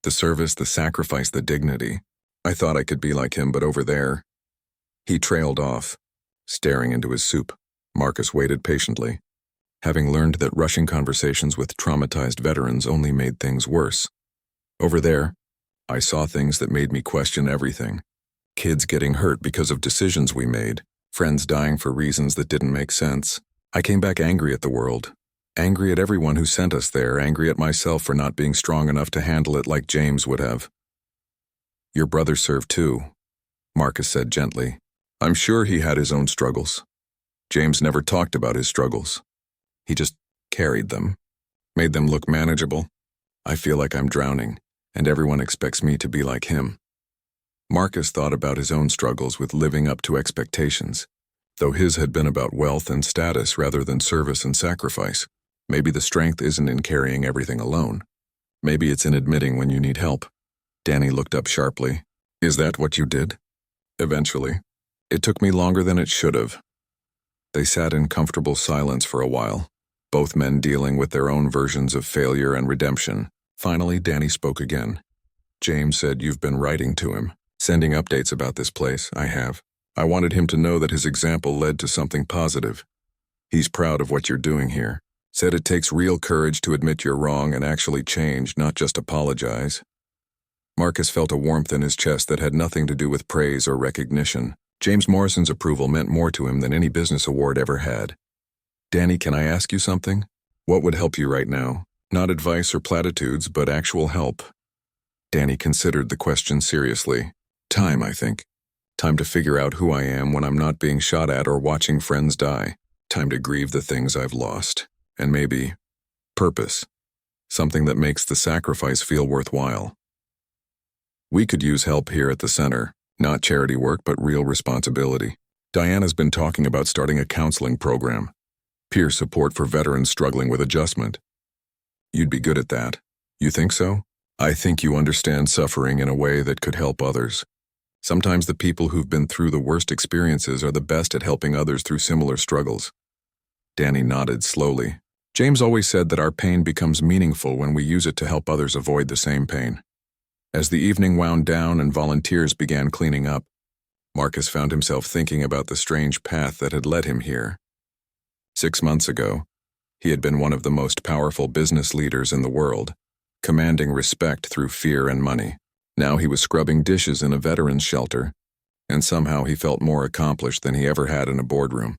A: The service, the sacrifice, the dignity. I thought I could be like him, but over there. He trailed off, staring into his soup. Marcus waited patiently, having learned that rushing conversations with traumatized veterans only made things worse. Over there, I saw things that made me question everything. Kids getting hurt because of decisions we made, friends dying for reasons that didn't make sense. I came back angry at the world, angry at everyone who sent us there, angry at myself for not being strong enough to handle it like James would have. Your brother served too, Marcus said gently. I'm sure he had his own struggles. James never talked about his struggles. He just carried them, made them look manageable. I feel like I'm drowning, and everyone expects me to be like him. Marcus thought about his own struggles with living up to expectations, though his had been about wealth and status rather than service and sacrifice. Maybe the strength isn't in carrying everything alone. Maybe it's in admitting when you need help. Danny looked up sharply. Is that what you did? Eventually. It took me longer than it should have. They sat in comfortable silence for a while, both men dealing with their own versions of failure and redemption. Finally, Danny spoke again. James said you've been writing to him, sending updates about this place. I have. I wanted him to know that his example led to something positive. He's proud of what you're doing here. Said it takes real courage to admit you're wrong and actually change, not just apologize. Marcus felt a warmth in his chest that had nothing to do with praise or recognition. James Morrison's approval meant more to him than any business award ever had. Danny, can I ask you something? What would help you right now? Not advice or platitudes, but actual help. Danny considered the question seriously. Time, I think. Time to figure out who I am when I'm not being shot at or watching friends die. Time to grieve the things I've lost. And maybe purpose. Something that makes the sacrifice feel worthwhile. We could use help here at the center. Not charity work, but real responsibility. Diana's been talking about starting a counseling program. Peer support for veterans struggling with adjustment. You'd be good at that. You think so? I think you understand suffering in a way that could help others. Sometimes the people who've been through the worst experiences are the best at helping others through similar struggles. Danny nodded slowly. James always said that our pain becomes meaningful when we use it to help others avoid the same pain. As the evening wound down and volunteers began cleaning up, Marcus found himself thinking about the strange path that had led him here. 6 months ago, he had been one of the most powerful business leaders in the world, commanding respect through fear and money. Now he was scrubbing dishes in a veterans shelter, and somehow he felt more accomplished than he ever had in a boardroom.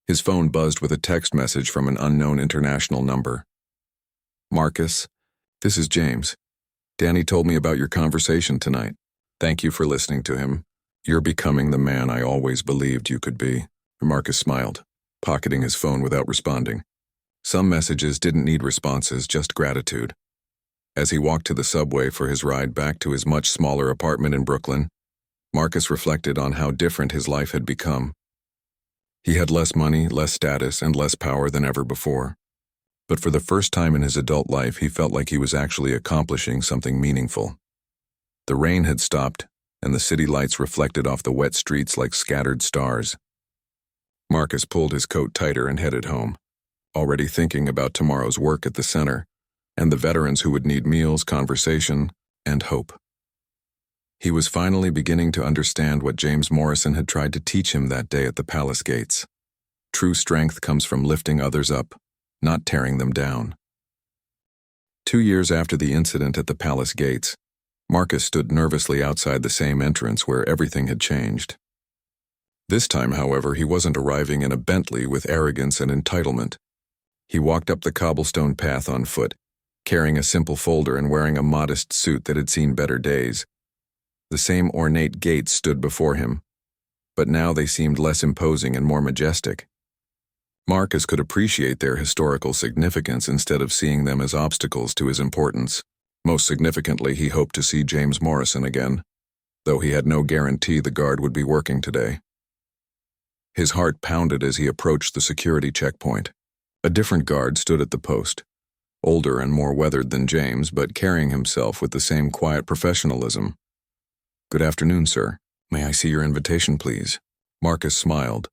A: His phone buzzed with a text message from an unknown international number. Marcus, this is James. Danny told me about your conversation tonight. Thank you for listening to him. You're becoming the man I always believed you could be. Marcus smiled, pocketing his phone without responding. Some messages didn't need responses, just gratitude. As he walked to the subway for his ride back to his much smaller apartment in Brooklyn, Marcus reflected on how different his life had become. He had less money, less status, and less power than ever before. But for the first time in his adult life, he felt like he was actually accomplishing something meaningful. The rain had stopped, and the city lights reflected off the wet streets like scattered stars. Marcus pulled his coat tighter and headed home, already thinking about tomorrow's work at the center, and the veterans who would need meals, conversation, and hope. He was finally beginning to understand what James Morrison had tried to teach him that day at the palace gates. True strength comes from lifting others up, not tearing them down. 2 years after the incident at the palace gates, Marcus stood nervously outside the same entrance where everything had changed. This time, however, he wasn't arriving in a Bentley with arrogance and entitlement. He walked up the cobblestone path on foot, carrying a simple folder and wearing a modest suit that had seen better days. The same ornate gates stood before him, but now they seemed less imposing and more majestic. Marcus could appreciate their historical significance instead of seeing them as obstacles to his importance. Most significantly, he hoped to see James Morrison again, though he had no guarantee the guard would be working today. His heart pounded as he approached the security checkpoint. A different guard stood at the post, older and more weathered than James, but carrying himself with the same quiet professionalism. "Good afternoon, sir. May I see your invitation, please?" Marcus smiled,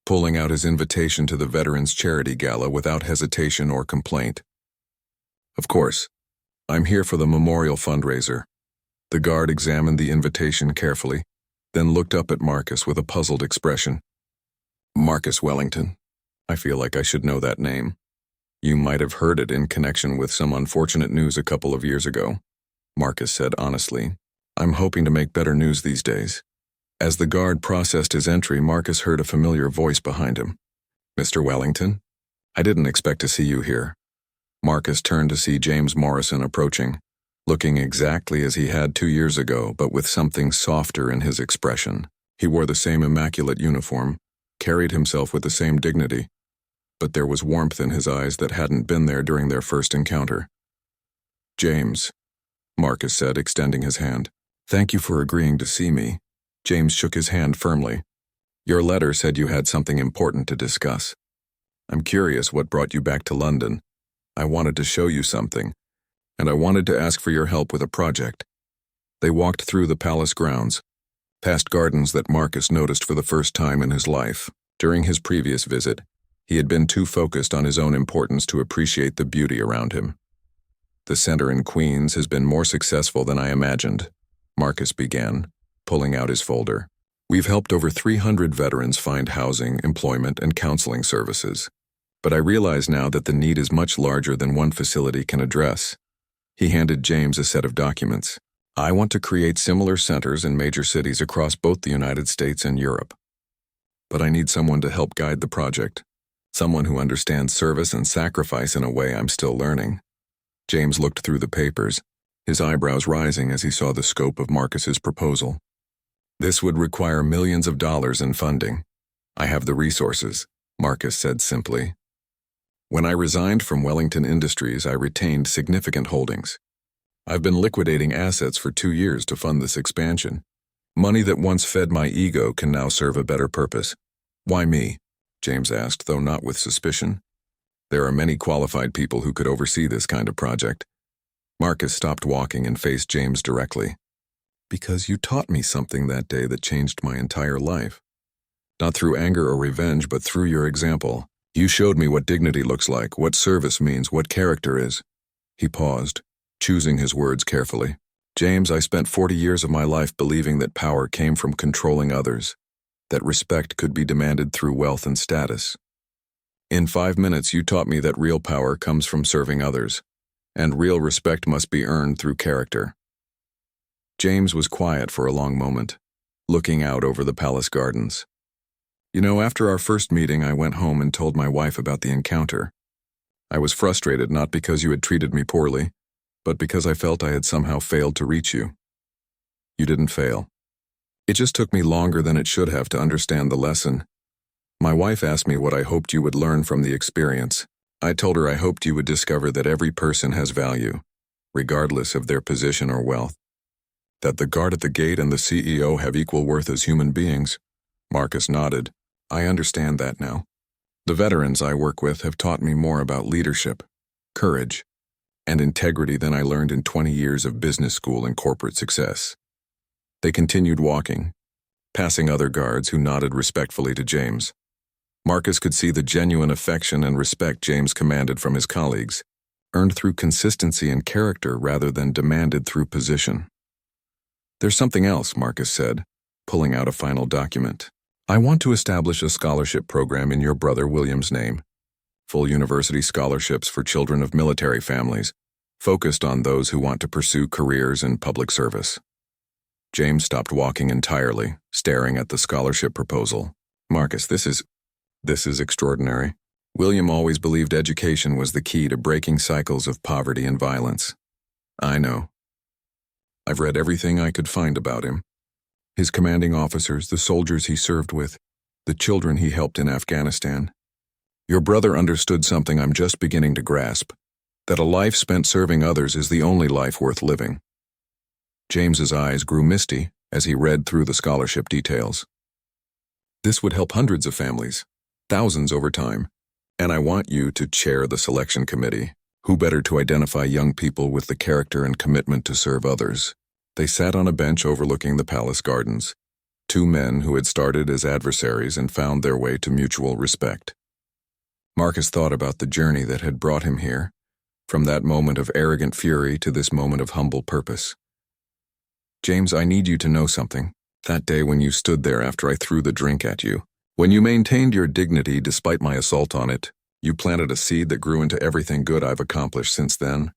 A: pulling out his invitation to the Veterans Charity Gala without hesitation or complaint. "Of course. I'm here for the memorial fundraiser." The guard examined the invitation carefully, then looked up at Marcus with a puzzled expression. "Marcus Wellington. I feel like I should know that name. You might have heard it in connection with some unfortunate news a couple of years ago," Marcus said honestly. "I'm hoping to make better news these days." As the guard processed his entry, Marcus heard a familiar voice behind him. "Mr. Wellington? I didn't expect to see you here." Marcus turned to see James Morrison approaching, looking exactly as he had 2 years ago, but with something softer in his expression. He wore the same immaculate uniform, carried himself with the same dignity, but there was warmth in his eyes that hadn't been there during their first encounter. "James," Marcus said, extending his hand. "Thank you for agreeing to see me." James shook his hand firmly. "Your letter said you had something important to discuss. I'm curious what brought you back to London. I wanted to show you something, and I wanted to ask for your help with a project." They walked through the palace grounds, past gardens that Marcus noticed for the first time in his life. During his previous visit, he had been too focused on his own importance to appreciate the beauty around him. "The center in Queens has been more successful than I imagined," Marcus began, pulling out his folder. "We've helped over 300 veterans find housing, employment, and counseling services. But I realize now that the need is much larger than one facility can address." He handed James a set of documents. "I want to create similar centers in major cities across both the United States and Europe. But I need someone to help guide the project, someone who understands service and sacrifice in a way I'm still learning." James looked through the papers, his eyebrows rising as he saw the scope of Marcus's proposal. "This would require millions of dollars in funding. I have the resources," Marcus said simply. "When I resigned from Wellington Industries, I retained significant holdings. I've been liquidating assets for 2 years to fund this expansion. Money that once fed my ego can now serve a better purpose." "Why me?" James asked, though not with suspicion. "There are many qualified people who could oversee this kind of project." Marcus stopped walking and faced James directly. "Because you taught me something that day that changed my entire life. Not through anger or revenge, but through your example. You showed me what dignity looks like, what service means, what character is." He paused, choosing his words carefully. "James, I spent 40 years of my life believing that power came from controlling others, that respect could be demanded through wealth and status. In 5 minutes, you taught me that real power comes from serving others, and real respect must be earned through character." James was quiet for a long moment, looking out over the palace gardens. "You know, after our first meeting, I went home and told my wife about the encounter. I was frustrated not because you had treated me poorly, but because I felt I had somehow failed to reach you. You didn't fail. It just took me longer than it should have to understand the lesson. My wife asked me what I hoped you would learn from the experience. I told her I hoped you would discover that every person has value, regardless of their position or wealth. That the guard at the gate and the CEO have equal worth as human beings." Marcus nodded. "I understand that now. The veterans I work with have taught me more about leadership, courage, and integrity than I learned in 20 years of business school and corporate success." They continued walking, passing other guards who nodded respectfully to James. Marcus could see the genuine affection and respect James commanded from his colleagues, earned through consistency and character rather than demanded through position. "There's something else," Marcus said, pulling out a final document. "I want to establish a scholarship program in your brother William's name. Full university scholarships for children of military families, focused on those who want to pursue careers in public service." James stopped walking entirely, staring at the scholarship proposal. "Marcus, this is extraordinary. William always believed education was the key to breaking cycles of poverty and violence." "I know. I've read everything I could find about him. His commanding officers, the soldiers he served with, the children he helped in Afghanistan. Your brother understood something I'm just beginning to grasp, that a life spent serving others is the only life worth living." James's eyes grew misty as he read through the scholarship details. This would help hundreds of families, thousands over time. And I want you to chair the selection committee. Who better to identify young people with the character and commitment to serve others? They sat on a bench overlooking the palace gardens. Two men who had started as adversaries and found their way to mutual respect. Marcus thought about the journey that had brought him here, from that moment of arrogant fury to this moment of humble purpose. James, I need you to know something. That day when you stood there after I threw the drink at you, when you maintained your dignity despite my assault on it, you planted a seed that grew into everything good I've accomplished since then.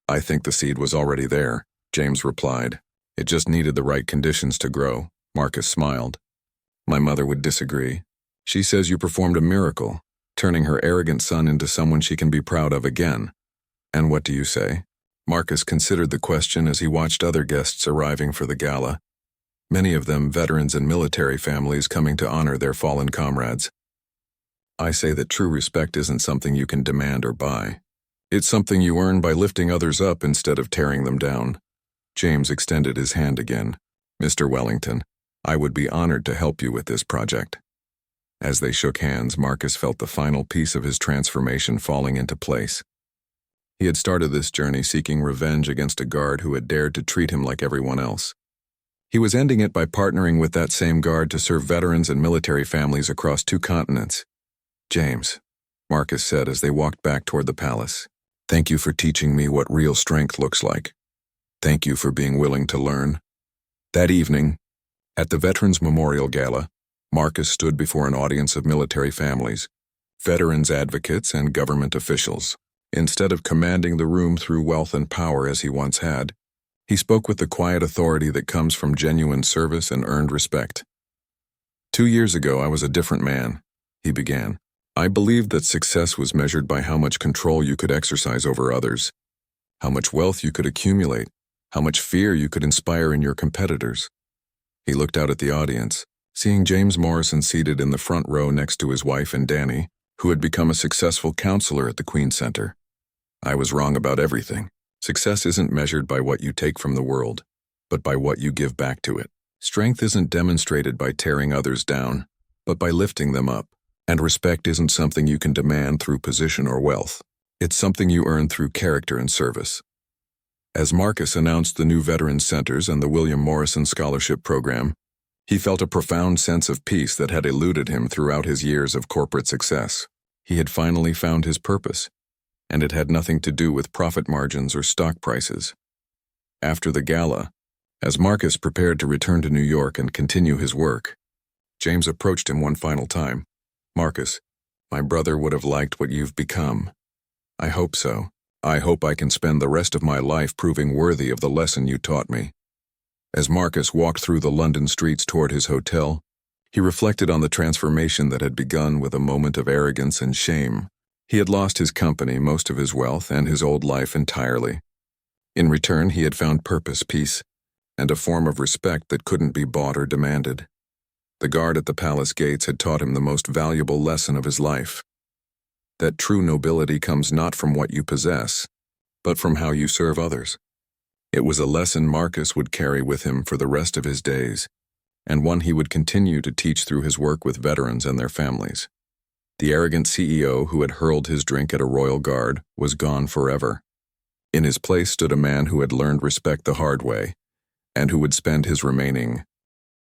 A: I think the seed was already there, James replied. It just needed the right conditions to grow. Marcus smiled. My mother would disagree. She says you performed a miracle, turning her arrogant son into someone she can be proud of again. And what do you say? Marcus considered the question as he watched other guests arriving for the gala, many of them veterans and military families coming to honor their fallen comrades. I say that true respect isn't something you can demand or buy. It's something you earn by lifting others up instead of tearing them down. James extended his hand again. Mr. Wellington, I would be honored to help you with this project. As they shook hands, Marcus felt the final piece of his transformation falling into place. He had started this journey seeking revenge against a guard who had dared to treat him like everyone else. He was ending it by partnering with that same guard to serve veterans and military families across 2 continents. James, Marcus said as they walked back toward the palace, thank you for teaching me what real strength looks like. Thank you for being willing to learn. That evening, at the Veterans Memorial Gala, Marcus stood before an audience of military families, veterans advocates, and government officials. Instead of commanding the room through wealth and power as he once had, he spoke with the quiet authority that comes from genuine service and earned respect. 2 years ago, I was a different man, he began. I believed that success was measured by how much control you could exercise over others, how much wealth you could accumulate, how much fear you could inspire in your competitors. He looked out at the audience, seeing James Morrison seated in the front row next to his wife and Danny, who had become a successful counselor at the Queen Center. I was wrong about everything. Success isn't measured by what you take from the world, but by what you give back to it. Strength isn't demonstrated by tearing others down, but by lifting them up. And respect isn't something you can demand through position or wealth. It's something you earn through character and service. As Marcus announced the new Veterans Centers and the William Morrison Scholarship Program, he felt a profound sense of peace that had eluded him throughout his years of corporate success. He had finally found his purpose, and it had nothing to do with profit margins or stock prices. After the gala, as Marcus prepared to return to New York and continue his work, James approached him one final time. Marcus, my brother would have liked what you've become. I hope so. I hope I can spend the rest of my life proving worthy of the lesson you taught me. As Marcus walked through the London streets toward his hotel, he reflected on the transformation that had begun with a moment of arrogance and shame. He had lost his company, most of his wealth, and his old life entirely. In return, he had found purpose, peace, and a form of respect that couldn't be bought or demanded. The guard at the palace gates had taught him the most valuable lesson of his life. That true nobility comes not from what you possess, but from how you serve others. It was a lesson Marcus would carry with him for the rest of his days, and one he would continue to teach through his work with veterans and their families. The arrogant CEO who had hurled his drink at a royal guard was gone forever. In his place stood a man who had learned respect the hard way, and who would spend his remaining